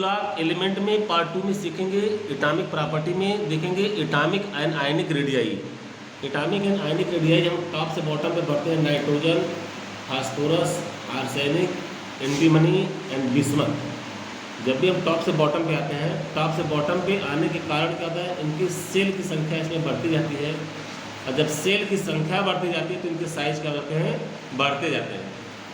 Block element में part 2 में सीखेंगे एटॉमिक प्रॉपर्टी में देखेंगे atomic and ionic radii. Atomic and ionic radii हम टॉप से बॉटम पे बढ़ते हैं। Nitrogen, phosphorus, arsenic, antimony and bismuth. जब भी हम टॉप से बॉटम पे आते हैं, टॉप से बॉटम पे आने के कारण क्या होता है, इनकी सेल की संख्या इसमें बढ़ती जाती है और जब सेल की संख्या बढ़ती जाती है तो इनके साइज क्या होते हैं, बढ़ते जाते हैं।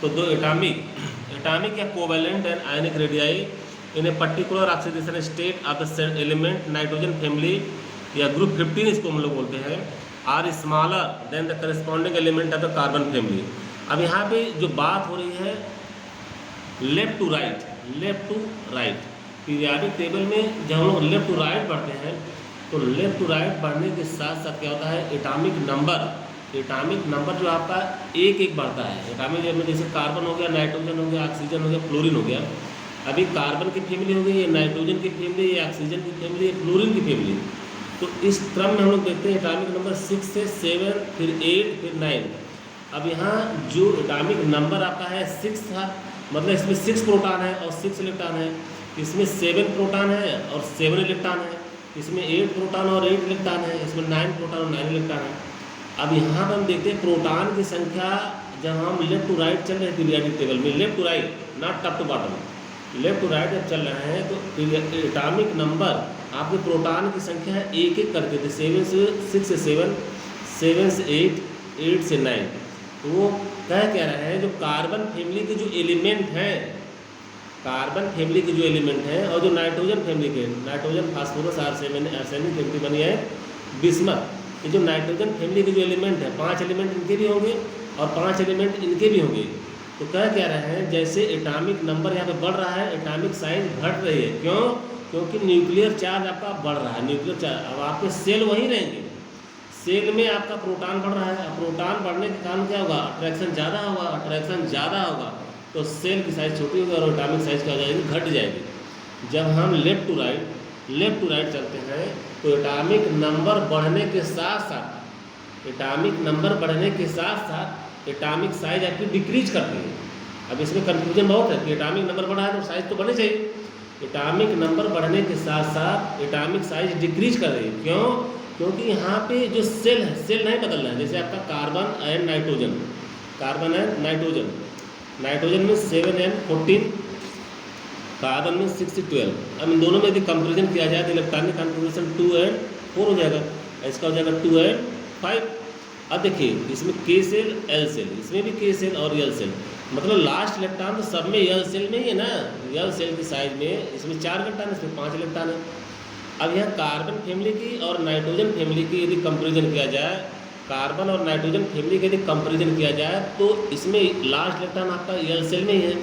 तो दो एटॉमिक या covalent and ionic radii in a particular oxidation state of the element nitrogen family या ग्रुप 15 इसको हम लोग बोलते हैं, are smaller than the corresponding element of the carbon family. अब यहाँ पे जो बात हो रही है left to right periodic table में जब हम लोग लेफ्ट टू राइट बढ़ते हैं तो लेफ्ट टू राइट बढ़ने के साथ साथ क्या होता है, एटॉमिक नंबर जो आपका एक एक बढ़ता है। एटॉमिक में जैसे कार्बन हो गया, नाइट्रोजन हो गया, ऑक्सीजन हो गया, फ्लोरीन हो गया। अभी कार्बन की फैमिली हो गई, ये नाइट्रोजन की फैमिली, ये ऑक्सीजन की फैमिली, ये फ्लोरीन की फैमिली। तो इस क्रम में हम लोग देखते हैं एटॉमिक नंबर 6 से 7 फिर 8 फिर 9। अब यहाँ जो एटॉमिक नंबर आपका है 6 था, मतलब इसमें 6 प्रोटॉन है और 6 इलेक्ट्रॉन है। इसमें 7 प्रोटॉन है और 7 इलेक्ट्रॉन है। इसमें 8 प्रोटॉन और 8 इलेक्ट्रॉन है। इसमें 9 प्रोटॉन और 9 इलेक्ट्रॉन है। अब यहाँ पर हम देखते हैं प्रोटॉन की संख्या जब हम लेफ्ट टू राइट चल रहे हैं पीरियाडिक टेबल में, left to right not top to bottom, left to right जब चल रहे हैं तो एटॉमिक नंबर आपके प्रोटॉन की संख्या है एक एक करके थे, 7 से 6 से 7, 7 से 8, 8 से 9। तो वो कह रहे हैं जो कार्बन फैमिली के जो एलिमेंट हैं, कार्बन फैमिली के जो एलिमेंट हैं और जो नाइट्रोजन फैमिली के, नाइट्रोजन, फास्फोरस, आर्सेनिक, एंटीमनी है, बिस्मथ, ये जो नाइट्रोजन फैमिली के जो एलिमेंट है 5 एलिमेंट इनके भी होंगे और 5 एलिमेंट इनके भी होंगे। तो कह रहे हैं जैसे एटॉमिक नंबर यहाँ पे बढ़ रहा है, एटॉमिक साइज घट रही है। क्यों? क्योंकि न्यूक्लियर चार्ज आपका बढ़ रहा है। न्यूक्लियर चार्ज, अब आपके सेल वहीं रहेंगे, सेल में आपका प्रोटॉन बढ़ रहा है। अब प्रोटॉन बढ़ने के कारण क्या होगा, अट्रैक्शन ज़्यादा होगा। अट्रैक्शन ज़्यादा होगा तो सेल की साइज़ छोटी होगी और एटॉमिक साइज़ क्या हो जाएगी, घट जाएगी। जब हम लेफ्ट टू राइट चलते हैं तो एटॉमिक नंबर बढ़ने के साथ साथ एटॉमिक साइज आपकी डिक्रीज करती है। अब इसमें कंफ्यूजन बहुत है कि एटॉमिक नंबर बढ़ा है तो साइज तो बढ़नी चाहिए। एटॉमिक नंबर बढ़ने के साथ साथ एटॉमिक साइज डिक्रीज कर रही है। क्यों? क्योंकि यहाँ पे जो सेल है, सेल नहीं बदल रहा है। जैसे आपका कार्बन एंड नाइट्रोजन, नाइट्रोजन में 7 and 14, कार्बन में 6 से 12। अब इन दोनों में यदि कंपेरिजन किया जाए तो इलेक्ट्रॉनिक कॉन्फ़िगरेशन 2 and 4 हो जाएगा, इसका हो जाएगा 2 and 5। अब देखिए इसमें K सेल, L सेल, इसमें भी K सेल और L सेल, मतलब लास्ट इलेक्ट्रॉन तो सब में L सेल में ही है ना। L सेल की साइज में इसमें 4 इलेक्ट्रॉन, इसमें 5 इलेक्ट्रॉन है। अब यहाँ कार्बन फैमिली की और नाइट्रोजन फैमिली की यदि कंपेरिजन किया जाए, कार्बन और नाइट्रोजन फैमिली का यदि कंपेरिजन किया जाए तो इसमें लास्ट इलेक्ट्रॉन आपका L सेल में ही है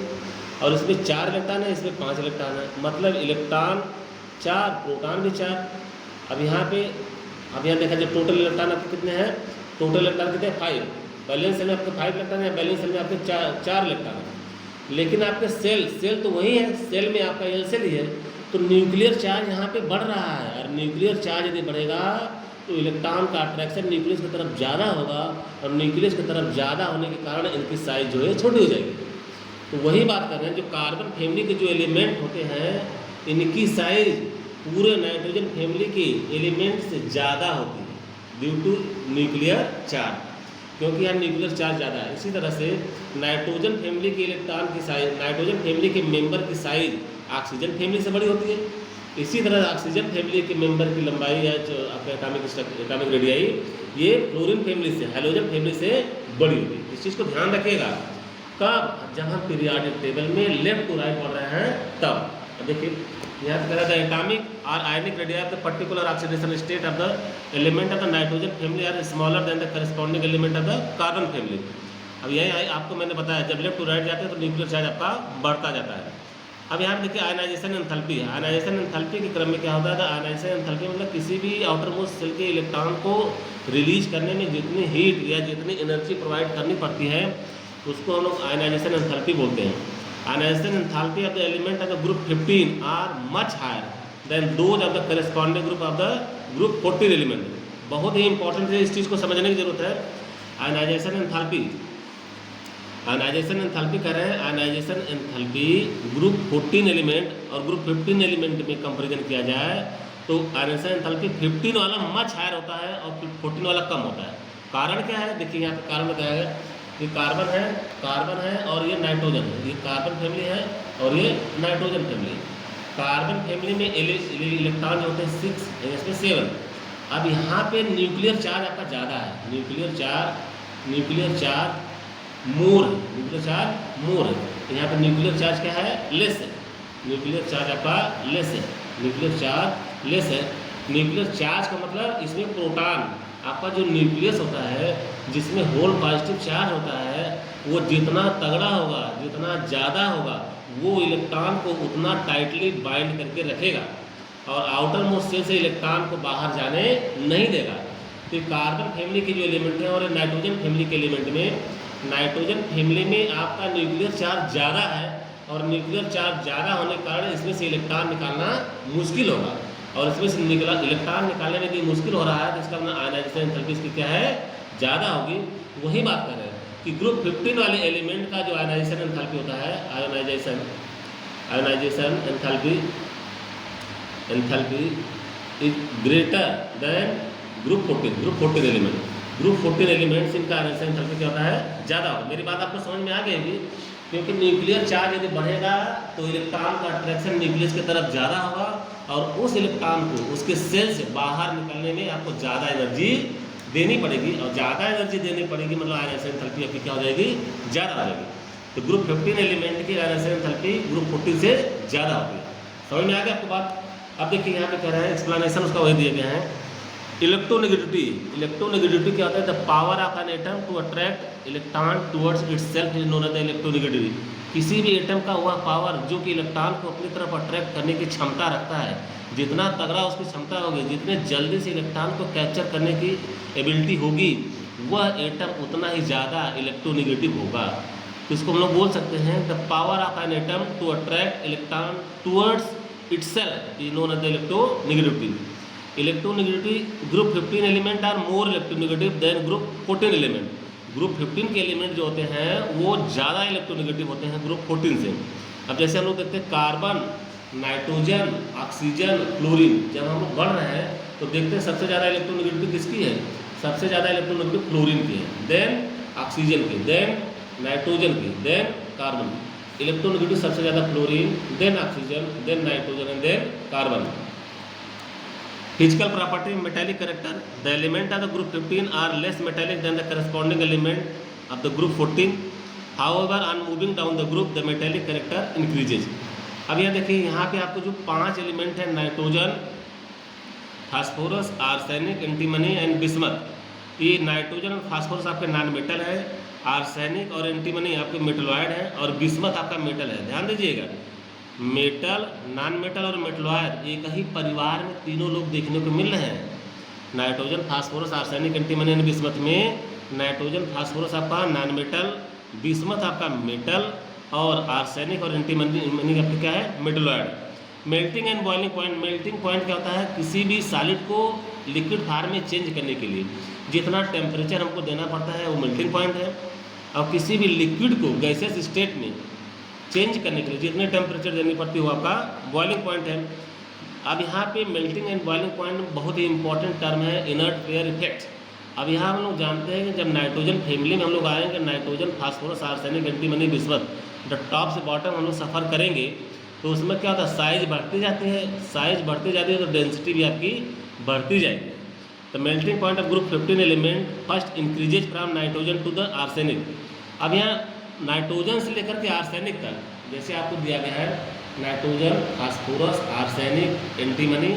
और इसमें 4 इलेक्ट्रॉन है, इसमें 5 इलेक्ट्रॉन है, मतलब इलेक्ट्रॉन 4, प्रोटॉन भी 4। अब यहाँ देखा जाए टोटल इलेक्ट्रॉन आपके कितने हैं, टोटल इलेक्ट्रॉन कितने हैं 5। बैलेंस सेल में आपके 5 इलेक्ट्रॉन है, बैलेंस सेल में आपके 4 इलेक्ट्रॉन है। लेकिन आपके सेल तो वही है, सेल में आपका L सेल ही है। तो न्यूक्लियर चार्ज यहाँ पे बढ़ रहा है और न्यूक्लियर चार्ज यदि बढ़ेगा तो इलेक्ट्रॉन का अट्रैक्शन न्यूक्लियस की तरफ ज़्यादा होगा और न्यूक्लियस की तरफ ज़्यादा होने के कारण इनकी साइज जो है छोटी हो जाएगी। तो वही बात कर रहे हैं, जो कार्बन फैमिली के जो एलिमेंट होते हैं इनकी साइज पूरे नाइट्रोजन फैमिली के एलिमेंट से ज़्यादा होती है ड्यू टू न्यूक्लियर चार्ज, क्योंकि यहाँ न्यूक्लियर चार्ज ज़्यादा है। इसी तरह से नाइट्रोजन फैमिली के इलेक्ट्रॉन की साइज, नाइट्रोजन फैमिली के मेंबर की साइज ऑक्सीजन फैमिली से बड़ी होती है। इसी तरह ऑक्सीजन फैमिली के मेंबर की लंबाई या जो आपका एटॉमिक रेडियाई ये फ्लोरीन फैमिली से, हैलोजन फैमिली से बड़ी होती है। इस चीज़ को ध्यान रखिएगा। कब? जब हम पीरियाडिक टेबल में लेफ्ट टू राइट बढ़ रहे हैं तब। देखिए यहाँ पे कह रहा था एटॉमिक और ionic radii of the particular oxidation state of the element of the nitrogen family are smaller than the corresponding element of the carbon family. अब यही आपको मैंने बताया, जब लेफ्ट टू राइट जाते हैं तो न्यूक्लियर चार्ज आपका बढ़ता जाता है। अब यहाँ देखिए आयनाइजेशन एंथैल्पी है। आयनाइजेशन एंथैल्पी के क्रम में क्या होता है, आयनाइजेशन एंथैल्पी मतलब किसी भी आउटर मोस्ट सेल के इलेक्ट्रॉन को रिलीज करने में जितनी हीट या जितनी एनर्जी प्रोवाइड करनी पड़ती है उसको हम लोग आयनाइजेशन एंथैल्पी बोलते हैं। Ionization enthalpy of the element of the group 15 are much higher than those of the corresponding group of the group 14 element. बहुत ही इंपॉर्टेंट है, इस चीज़ को समझने की जरूरत है। आयनाइजेशन एंथैल्पी आयनाइजेशन एंथैल्पी कह रहे हैं, आयनाइजेशन एंथैल्पी ग्रुप 14 एलिमेंट और ग्रुप 15 एलिमेंट में कंपैरिजन किया जाए तो आयनाइजेशन एंथैल्पी 15 वाला मच हायर होता है और 14 वाला कम होता है। कारण क्या है, देखिए यहाँ पे कारण बताया है, ये कार्बन है और ये नाइट्रोजन है, ये कार्बन फैमिली है और ये नाइट्रोजन फैमिली है। कार्बन फैमिली में इलेक्ट्रॉन जो होते हैं 6, इसमें 7। अब यहाँ पे न्यूक्लियर चार्ज आपका ज़्यादा है, न्यूक्लियर चार्ज मोर है, तो यहाँ पे न्यूक्लियर चार्ज क्या है, लेस है, न्यूक्लियर चार्ज आपका लेस है, न्यूक्लियर चार्ज का मतलब इसमें प्रोटॉन आपका जो न्यूक्लियस होता है जिसमें होल पॉजिटिव चार्ज होता है वो जितना तगड़ा होगा, जितना ज़्यादा होगा, वो इलेक्ट्रॉन को उतना टाइटली बाइंड करके रखेगा और आउटर मोस्ट शेल से इलेक्ट्रॉन को बाहर जाने नहीं देगा। तो कार्बन फैमिली के जो एलिमेंट हैं और नाइट्रोजन फैमिली के एलिमेंट में, नाइट्रोजन फैमिली में आपका न्यूक्लियर चार्ज ज़्यादा है और न्यूक्लियर चार्ज ज़्यादा होने के कारण इसमें से इलेक्ट्रॉन निकालना मुश्किल होगा और इसमें से इलेक्ट्रॉन निकालने में यदि मुश्किल हो रहा है तो इसका मतलब आयनाइजेशन एंथैल्पी इसकी क्या है, ज़्यादा होगी। वही बात कर रहे हैं कि ग्रुप 15 वाले एलिमेंट का जो आयनाइजेशन एंथैल्पी होता है, ionization enthalpy is greater than group 14 element. Group 14 elements इनका आयनाइजेशन एंथैल्पी क्या होता है, ज़्यादा होगा। मेरी बात आपको समझ में आ गई होगी, क्योंकि न्यूक्लियर चार्ज यदि बढ़ेगा तो इलेक्ट्रॉन का अट्रैक्शन न्यूक्लियस की तरफ ज़्यादा होगा और उस इलेक्ट्रॉन को उसके सेल से बाहर निकलने में आपको ज़्यादा एनर्जी देनी पड़ेगी और ज़्यादा एनर्जी देनी पड़ेगी मतलब आयनाइजेशन एंथैल्पी आपकी क्या हो जाएगी, ज़्यादा हो जाएगी। तो ग्रुप 15 एलिमेंट की आयनाइजेशन एंथैल्पी ग्रुप 14 से ज़्यादा होगी। समझ में आ गया आपको बात। अब देखिए यहाँ पे कह रहे हैं एक्सप्लेनेशन उसका वही दिया गया है। इलेक्ट्रोनेगेटिविटी क्या होता है, the power of an atom to attract electron towards itself is known as the electronegativity. किसी भी एटम का हुआ पावर जो कि इलेक्ट्रॉन को अपनी तरफ अट्रैक्ट करने की क्षमता रखता है, जितना तगड़ा उसकी क्षमता होगी, जितने जल्दी से इलेक्ट्रॉन को कैप्चर करने की एबिलिटी होगी, वह एटम उतना ही ज़्यादा इलेक्ट्रोनेगेटिव होगा। तो इसको हम लोग बोल सकते हैं the power of an atom to attract electron towards itself is known as the electronegativity. Electronegativity group 15 element are more electronegative than group 14 element. Group 15 के एलिमेंट जो होते हैं वो ज़्यादा इलेक्ट्रोनेगेटिव होते हैं ग्रुप 14 से। अब जैसे हम लोग देखते हैं कार्बन, नाइट्रोजन, ऑक्सीजन, क्लोरीन, जब हम लोग बढ़ रहे हैं तो देखते हैं सबसे ज़्यादा इलेक्ट्रोनेगेटिव किसकी है, सबसे ज़्यादा इलेक्ट्रोनेगेटिव क्लोरीन की है, देन ऑक्सीजन की, देन नाइट्रोजन की, देन कार्बन। इलेक्ट्रोनेगेटिव सबसे ज़्यादा chlorine, then oxygen, then nitrogen and then carbon. Physical property metallic character, the element of the group 15 are less metallic than the corresponding element of the group 14. However, on moving down the group, the metallic character increases. अब यहाँ देखिए, यहाँ पे आपको जो 5 element है, nitrogen, phosphorus, arsenic, antimony and bismuth. ये nitrogen और फास्फोरस आपके नॉन मेटल है, आर्सेनिक और एंटीमनी आपके मेटलॉयड है और बिस्मथ आपका मेटल है। ध्यान दीजिएगा, मेटल, नॉन मेटल और मेटलॉयड एक ही परिवार में तीनों लोग देखने को मिल रहे हैं। Nitrogen, phosphorus, arsenic, antimony and bismuth में नाइट्रोजन, फास्फोरस आपका नॉन मेटल, बिस्मथ आपका मेटल और आर्सेनिक और एंटीमनी आपका क्या है, metalloid. Melting and boiling point, melting point क्या होता है, किसी भी सॉलिड को लिक्विड फॉर्म में चेंज करने के लिए जितना टेम्परेचर हमको देना पड़ता है वो मेल्टिंग पॉइंट है, और किसी भी लिक्विड को गैसेस स्टेट में चेंज करने के लिए जितने टेम्परेचर देनी पड़ती है वो आपका बॉइलिंग पॉइंट है। अब यहाँ पे मेल्टिंग एंड बॉइलिंग पॉइंट बहुत ही इंपॉर्टेंट टर्म है, इनर्ट फेयर इफेक्ट। अब यहाँ हम लोग जानते हैं कि जब नाइट्रोजन फैमिली में हम लोग आएंगे, nitrogen, phosphorus, arsenic, antimony, bismuth, जब टॉप से बॉटम हम लोग सफ़र करेंगे तो उसमें क्या होता है, साइज बढ़ती जाती है, साइज बढ़ती जाती है तो डेंसिटी भी आपकी बढ़ती जाएगी। तो melting point of group 15 element first increases from nitrogen to the arsenic. अब यहाँ नाइट्रोजन से लेकर के आर्सेनिक तक जैसे आपको दिया गया है, nitrogen, phosphorus, arsenic, antimony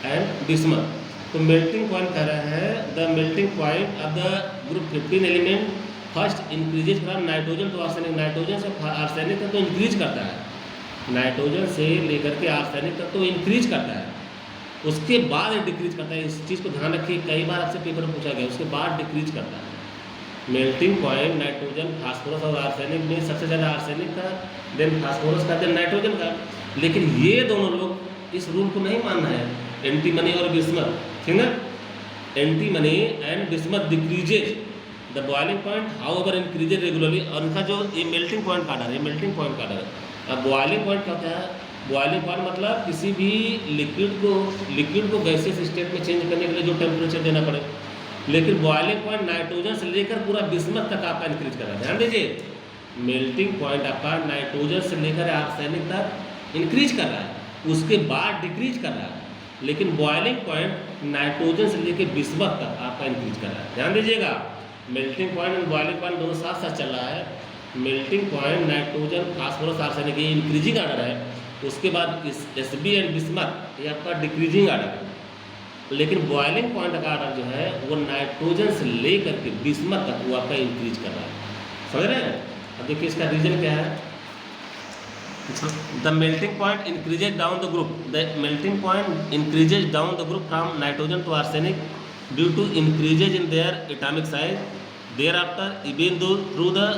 and bismuth. तो मेल्टिंग पॉइंट कह रहे हैं the melting point of the group 15 element first increases from nitrogen to arsenic. Nitrogen से आर्सेनिक तक तो इंक्रीज करता है, नाइट्रोजन से लेकर के आर्सेनिक तक तो इंक्रीज करता है, उसके बाद डिक्रीज करता है। इस चीज़ को ध्यान रखिए, कई बार आपसे पेपर में पूछा गया, उसके बाद डिक्रीज करता है। मेल्टिंग पॉइंट नाइट्रोजन, फास्फोरस और आर्सेनिक में सबसे ज़्यादा आर्सेनिक का, देन फास्फोरस का, देन नाइट्रोजन का। लेकिन ये दोनों लोग इस रूल को नहीं मानना है, एंटीमनी और बिस्मथ, ठीक ना, antimony and bismuth decreases the boiling point how ever increases regularly, और इनका जो ये मेल्टिंग पॉइंट का आर्डर है, मेल्टिंग पॉइंट का आर्डर है। अब बॉइलिंग पॉइंट क्या होता है? बॉइलिंग पॉइंट मतलब किसी भी लिक्विड को गैसियस स्टेट में चेंज करने के लिए जो टेम्परेचर देना पड़े। लेकिन बॉइलिंग पॉइंट नाइट्रोजन से लेकर पूरा बिस्मथ तक आपका इंक्रीज कर रहा है। ध्यान दीजिए, मेल्टिंग पॉइंट आपका नाइट्रोजन से लेकर आर्सेनिक तक इंक्रीज कर रहा है, उसके बाद डिक्रीज कर रहा है। लेकिन बॉइलिंग पॉइंट नाइट्रोजन से लेकर बिस्मथ तक आपका इंक्रीज कर रहा है। ध्यान दीजिएगा, मेल्टिंग पॉइंट और बॉइलिंग पॉइंट दोनों साथ साथ चल रहा है। Melting point nitrogen phosphorus arsenic ये इंक्रीजिंग आर्डर है, उसके बाद इस Sb एंड बिस्मथ ये आपका डिक्रीजिंग आर्डर है। लेकिन बॉइलिंग पॉइंट का आर्डर जो है वो नाइट्रोजन से लेकर के बिस्मथ तक वो आपका इंक्रीज कर रहा है। समझ रहे हैं? अब देखिए इसका रीजन क्या है। The melting point increases down the group. The melting point increases down the group from nitrogen to arsenic due to increases in their atomic size. Thereafter, even though through the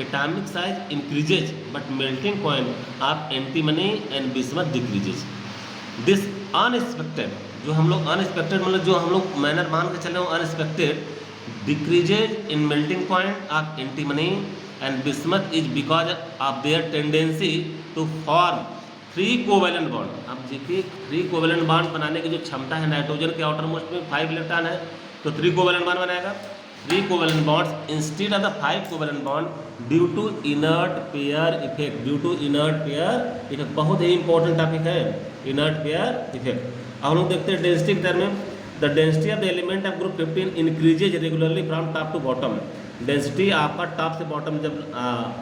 atomic size increases, but melting point of antimony and bismuth decreases. This unexpected, जो हम लोग unexpected मतलब जो हम लोग manner मान के चले वो unexpected decreases in melting point of antimony and bismuth is because of their tendency to form 3 covalent bond. अब देखिए 3 कोवेलेंट बॉन्ड बनाने की जो क्षमता है नाइट्रोजन के आउटर मोस्ट में 5 इलेक्ट्रॉन है, तो 3 कोवेलेंट बॉन्ड बनाएगा। 3 covalent bonds instead of the 5 covalent bond due to inert pair effect. Due to inert pair effect बहुत ही इंपॉर्टेंट टॉपिक है, इनर्ट पेयर इफेक्ट। अब हम लोग देखते हैं डेंसिटी के टर्म में। The density of the element of group 15 increases regularly from top to bottom. Density आपका टॉप से बॉटम जब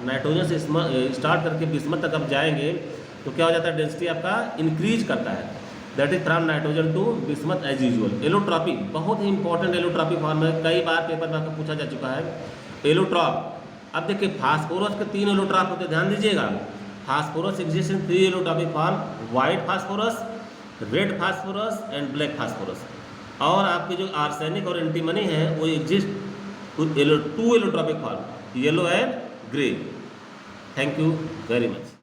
नाइट्रोजन से स्टार्ट करके बिस्मथ तक आप जाएंगे तो क्या हो जाता है, डेंसिटी आपका इंक्रीज करता है। That is from nitrogen to bismuth as usual. Allotropy बहुत ही इंपॉर्टेंट एलोट्रॉपी फॉर्म है, कई बार पेपर में आपको पूछा जा चुका है। एलोट्रॉप, अब देखिए फास्फोरस के 3 एलोट्रॉप होते हैं, ध्यान दीजिएगा। Phosphorus exist in 3 allotropic form, white phosphorus, red phosphorus and black phosphorus. और आपके जो आर्सेनिक और एंटीमनी है वो exist 2 allotropic form, yellow and grey. Thank you very much.